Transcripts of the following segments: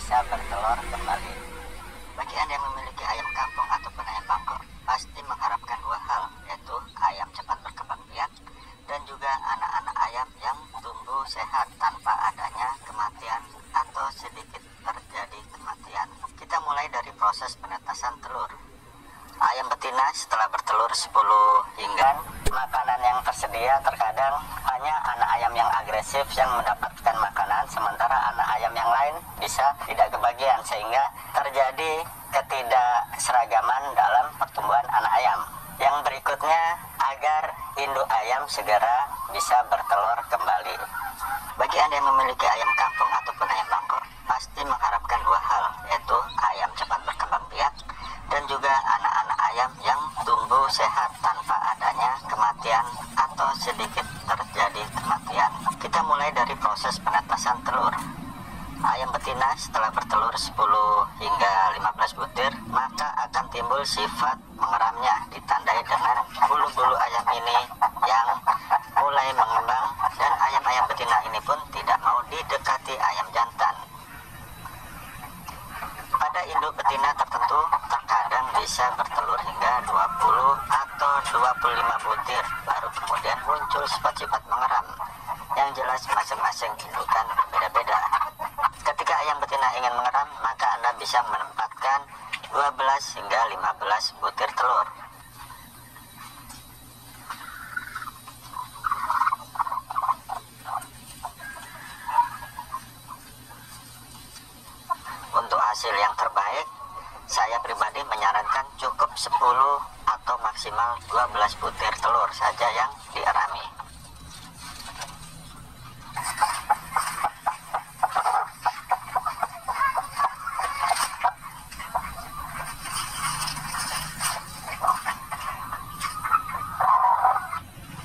bisa bertelur kembali. Bagi Anda yang memiliki ayam kampung ataupun ayam bangkok, pasti mengharapkan dua hal, yaitu ayam cepat berkembang biak dan juga anak-anak ayam yang tumbuh sehat tanpa adanya kematian atau sedikit terjadi kematian. Kita mulai dari proses penetasan telur. Ayam betina setelah bertelur 10 hingga makanan yang tersedia terkadang hanya anak ayam yang agresif yang mendapatkan makanan, sementara anak ayam yang lain bisa tidak kebagian, sehingga terjadi ketidakseragaman dalam pertumbuhan anak ayam. Yang berikutnya, agar induk ayam segera bisa bertelur kembali. Bagi Anda yang memiliki ayam kampung ataupun ayam bangkok, pasti mengharapkan dua hal, yaitu ayam cepat berkembang biak dan juga anak-anak ayam yang tumbuh sehat tanpa adanya kematian atau sedikit terjadi kematian. Kita mulai dari proses penetasan telur. Ayam betina setelah bertelur 10 hingga 15 butir, maka akan timbul sifat mengeramnya, ditandai dengan bulu-bulu ayam ini yang mulai mengembang, dan ayam-ayam betina ini pun tidak mau didekati ayam jantan. Pada induk betina tertentu terkadang bisa bertelur hingga 20 atau 25 butir, baru kemudian muncul sifat-sifat mengeram. Yang jelas masing-masing indukan berbeda-beda. Ketika ayam betina ingin mengeram, maka Anda bisa menempatkan 12 hingga 15 butir telur. Untuk hasil yang terbaik, saya pribadi menyarankan cukup 10 atau maksimal 12 butir telur saja yang dierami.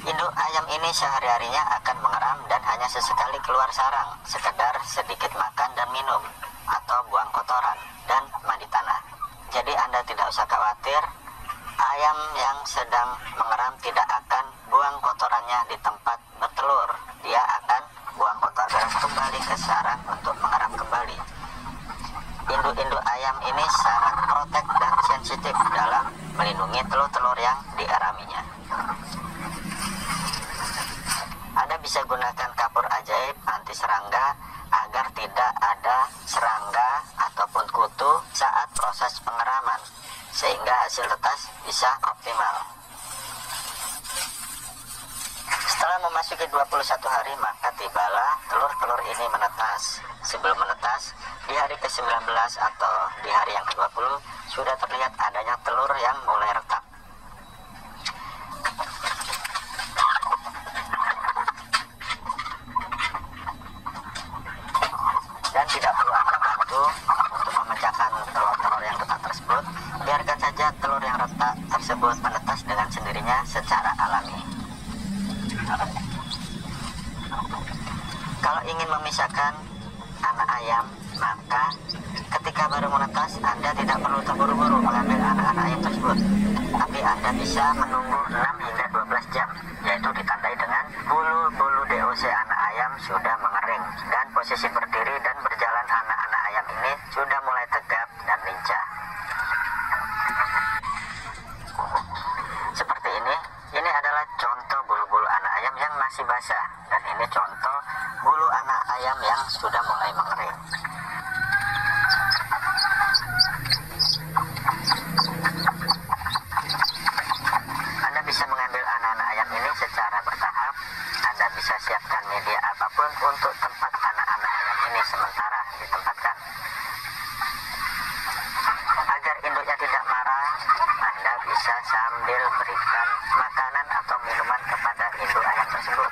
Induk ayam ini sehari-harinya akan mengeram dan hanya sesekali keluar sarang, sekedar sedikit makan dan minum, atau buang kotoran dan mandi tanah. Jadi Anda tidak usah khawatir, ayam yang sedang mengeram tidak akan buang kotorannya di tempat bertelur. Dia akan buang kotoran kembali ke sarang untuk mengeram kembali. Induk-induk ayam ini sangat protek dan sensitif dalam melindungi telur-telur yang dieraminya. Anda bisa gunakan kapur ajaib anti serangga agar tidak ada serangga ataupun kutu saat proses pengeraman, sehingga hasil tetas bisa optimal. Setelah memasuki 21 hari, maka tibalah telur-telur ini menetas. Sebelum menetas, di hari ke-19 atau di hari yang ke-20, sudah terlihat adanya telur yang mulai retak. Dan tidak perlu Anda bantu untuk memecahkan telur-telur yang retak tersebut. Biarkan saja telur yang retak tersebut menetas dengan sendirinya secara alami. Kalau ingin memisahkan anak ayam, maka ketika baru menetas, Anda tidak perlu terburu-buru mengambil anak-anak ayam tersebut, tapi Anda bisa menunggu 6 hingga 12 jam, yaitu ditandai dengan bulu-bulu DOC anak ayam sudah mengering, dan posisi berdiri dan berjalan anak-anak ayam ini sudah mulai tegap dan lincah. Seperti ini adalah contoh bulu-bulu anak ayam yang masih basah, dan ini contoh bulu anak ayam yang sudah mulai mengering. Anda bisa mengambil anak-anak ayam ini secara bertahap. Anda bisa siapkan media apapun untuk tempat anak-anak ayam ini sementara ditempatkan. Agar induknya tidak marah, Anda bisa sambil berikan makanan atau minuman kepada induk ayam tersebut.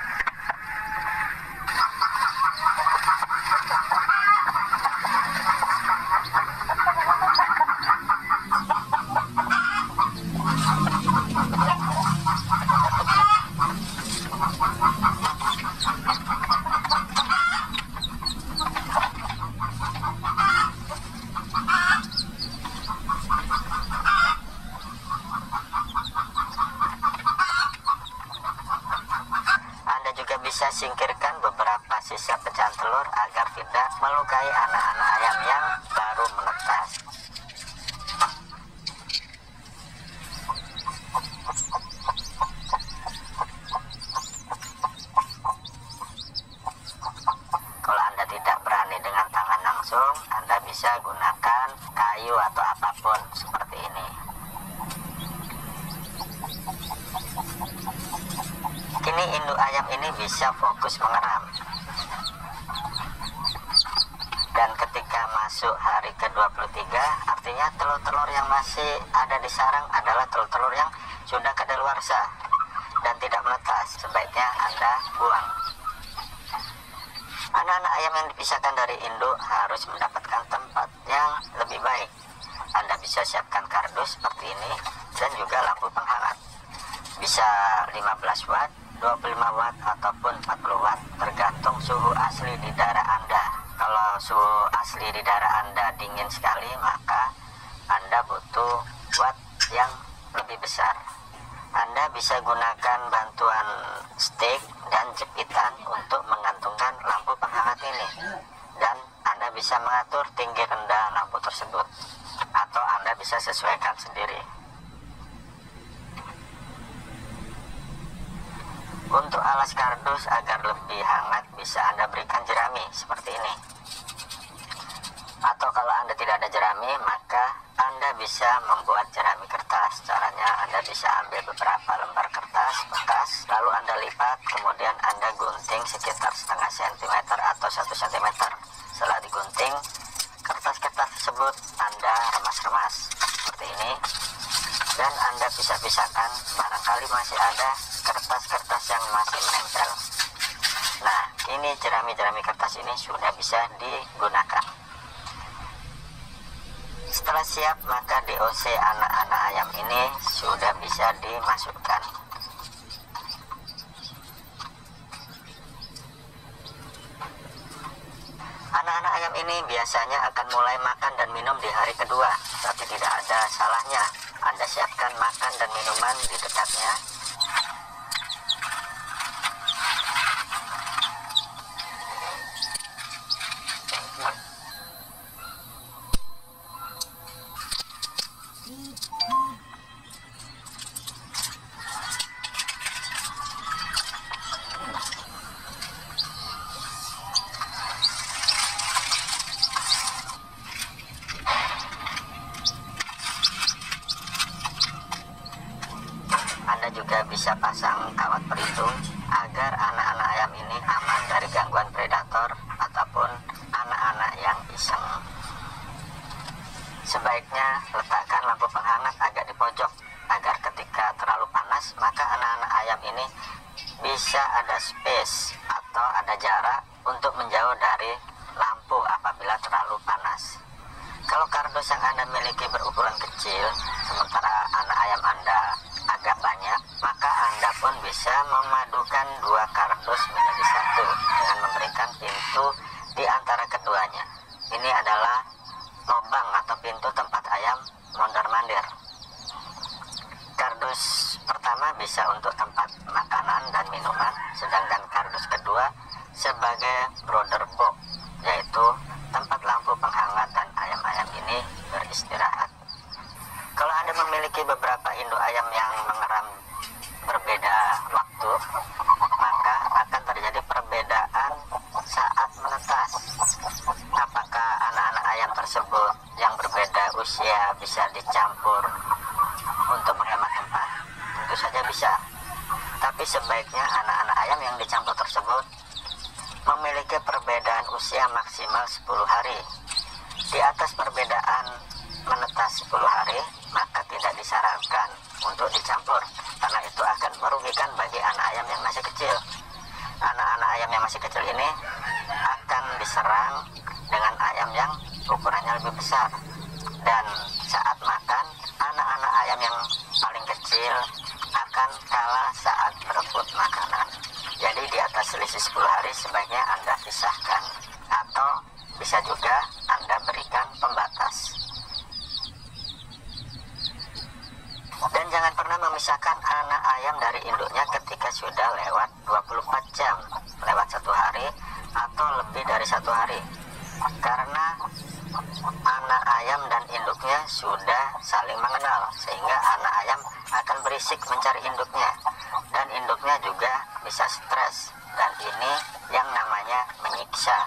bisa singkirkan beberapa sisa pecahan telur agar tidak melukai anak-anak ayam yang baru menetas. Kalau Anda tidak berani dengan tangan langsung, Anda bisa gunakan kayu atau apapun seperti ini. Kini induk ayam ini bisa fokus mengeram. Dan ketika masuk hari ke-23, artinya telur-telur yang masih ada di sarang adalah telur-telur yang sudah kadaluarsa dan tidak menetas. Sebaiknya Anda buang. Anak-anak ayam yang dipisahkan dari induk harus mendapatkan tempat yang lebih baik. Anda bisa siapkan kardus seperti ini dan juga lampu penghangat. Bisa 15 watt, 25 watt ataupun 40 watt, tergantung suhu asli di daerah Anda. Kalau suhu asli di daerah Anda dingin sekali, maka Anda butuh watt yang lebih besar. Anda bisa gunakan bantuan stick dan jepitan untuk menggantungkan lampu penghangat ini. Dan Anda bisa mengatur tinggi rendah lampu tersebut, atau Anda bisa sesuaikan sendiri. Untuk alas kardus agar lebih hangat, bisa Anda berikan jerami seperti ini. Atau kalau Anda tidak ada jerami, maka Anda bisa membuat jerami kertas. Caranya Anda bisa ambil beberapa lembar kertas bekas, lalu Anda lipat, kemudian Anda gunting sekitar setengah sentimeter atau 1 sentimeter. Setelah digunting, kertas-kertas tersebut Anda remas-remas seperti ini. Dan Anda pisah-pisahkan, barangkali masih ada kertas-kertas yang masih menempel. Nah, ini jerami-jerami kertas ini sudah bisa digunakan. Setelah siap, maka DOC anak-anak ayam ini sudah bisa dimasukkan. Anak-anak ayam ini biasanya akan mulai makan dan minum di hari kedua, tapi tidak ada salahnya Anda siapkan makan dan minuman di dekatnya. Anda juga bisa pasang kawat pelindung agar anak-anak ayam ini aman dari gangguan predator ataupun anak-anak yang iseng. Sebaiknya letakkan lampu penghangat agak di pojok agar ketika terlalu panas, maka anak-anak ayam ini bisa ada space atau ada jarak untuk menjauh dari lampu apabila terlalu panas. Kalau kardus yang Anda miliki berukuran kecil, sementara anak ayam Anda agak banyak, maka Anda pun bisa memadukan 2 kardus menjadi 1 dengan memberikan pintu di antara keduanya. Ini adalah lubang atau pintu tempat ayam mondar-mandir. Kardus pertama bisa untuk tempat makanan dan minuman, sedangkan kardus kedua sebagai brother box, yaitu tempat lampu penghangat dan ayam-ayam ini beristirahat. Kalau Anda memiliki beberapa induk ayam yang mengeram berbeda waktu, maka akan terjadi perbedaan saat menetas. Apakah anak-anak ayam tersebut yang berbeda usia bisa dicampur untuk menghemat tempat? Tentu saja bisa. Tapi sebaiknya anak-anak ayam yang dicampur tersebut memiliki perbedaan usia maksimal 10 hari. Di atas perbedaan menetas 10 hari, maka tidak disarankan untuk dicampur, karena itu akan merugikan bagi anak ayam yang masih kecil. Anak-anak ayam yang masih kecil ini akan diserang dengan ayam yang ukurannya lebih besar, dan saat makan, anak-anak ayam yang paling kecil akan kalah saat berebut makanan. Jadi di atas selisih 10 hari sebaiknya Anda pisahkan, atau bisa juga Anda berikan pembatas. Dan jangan pernah memisahkan anak ayam dari induknya ketika sudah lewat 24 jam. hari atau lebih dari 1 hari, karena anak ayam dan induknya sudah saling mengenal, sehingga anak ayam akan berisik mencari induknya, dan induknya juga bisa stres, dan ini yang namanya menyiksa.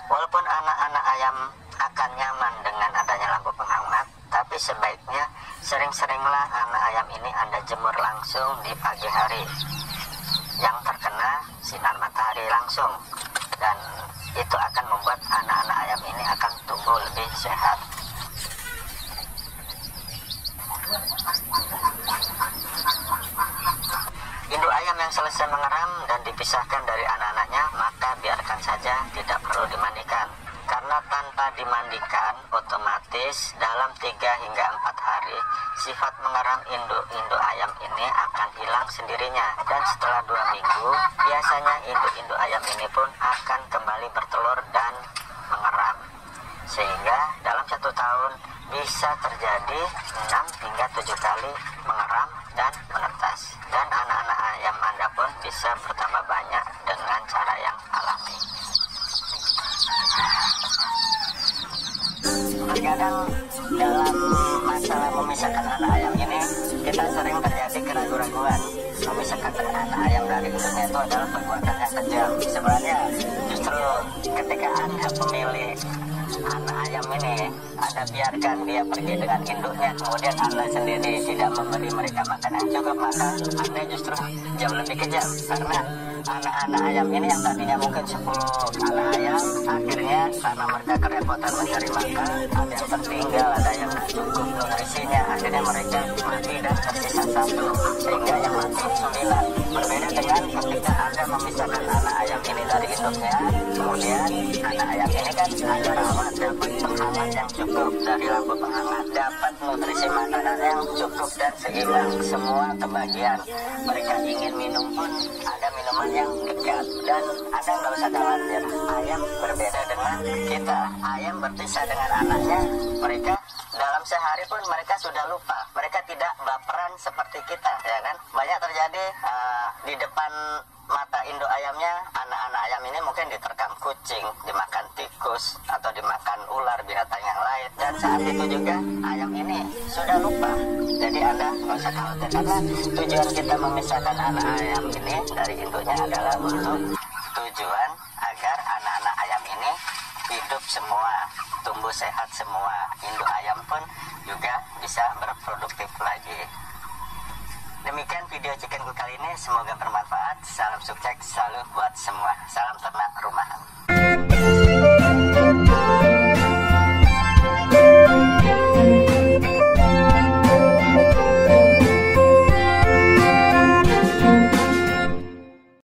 Walaupun anak-anak ayam akan nyaman dengan adanya lampu penghangat, tapi sebaiknya sering-seringlah anak ayam ini Anda jemur langsung di pagi hari yang terkena sinar matahari langsung, dan itu akan membuat anak-anak ayam ini akan tumbuh lebih sehat. Induk ayam yang selesai mengeram dan dipisahkan dari anak-anaknya, maka biarkan saja, tidak perlu dimandikan. Karena tanpa dimandikan, otomatis dalam 3 hingga 4 hari, sifat mengeram induk-induk ayam ini akan hilang sendirinya. Dan setelah 2 minggu, biasanya induk-induk ayam ini pun akan kembali bertelur dan mengeram. Sehingga dalam 1 tahun bisa terjadi 6 hingga 7 kali mengeram dan menetas. Dan anak-anak ayam Anda pun bisa bertambah banyak dengan cara yang alami. Terkadang dalam masalah memisahkan anak ayam ini, kita sering terjadi keraguan-raguan. Memisahkan anak ayam dari induknya itu adalah perbuatan yang kejam. Sebenarnya justru ketika Anda memilih anak ayam ini, Anda biarkan dia pergi dengan induknya, kemudian Anda sendiri tidak memberi mereka makan yang cukup, maka Anda justru jauh lebih kejam. Karena anak-anak ayam ini yang tadinya mungkin 10 anak ayam, akhirnya karena mereka kerepotan mencari makan, ada yang tertinggal, ada yang tidak cukup nutrisinya, akhirnya mereka mati dan tersisa 1, sehingga yang mati 9. Berbeda dengan ketika Anda memisahkan anak ayam ini dari induknya, kemudian anak ayam ini kan Anda rawat, dapat penghangat yang cukup dari lampu penghangat, dapat nutrisi makanan yang cukup dan seimbang, semua kebagian. Mereka ingin minum pun ada minuman yang dekat, dan Anda nggak usah khawatir. Ayam berbeda dengan kita. Ayam berpisah dengan anaknya, mereka dalam sehari pun mereka sudah lupa. Mereka tidak baperan seperti kita, ya kan? Banyak terjadi di depan mata induk ayamnya, anak-anak ayam ini mungkin diterkam kucing, dimakan tikus, atau dimakan ular, binatang yang lain. Dan saat itu juga ayam ini sudah lupa. Jadi Anda nggak usah khawatir, karena tujuan kita memisahkan anak ayam ini dari induknya adalah untuk tujuan agar anak-anak ayam ini hidup semua, tumbuh sehat semua. Induk ayam pun juga bisa berproduktif lagi. Demikian video Chicken Coop kali ini, semoga bermanfaat. Salam sukses selalu buat semua. Salam ternak rumahan.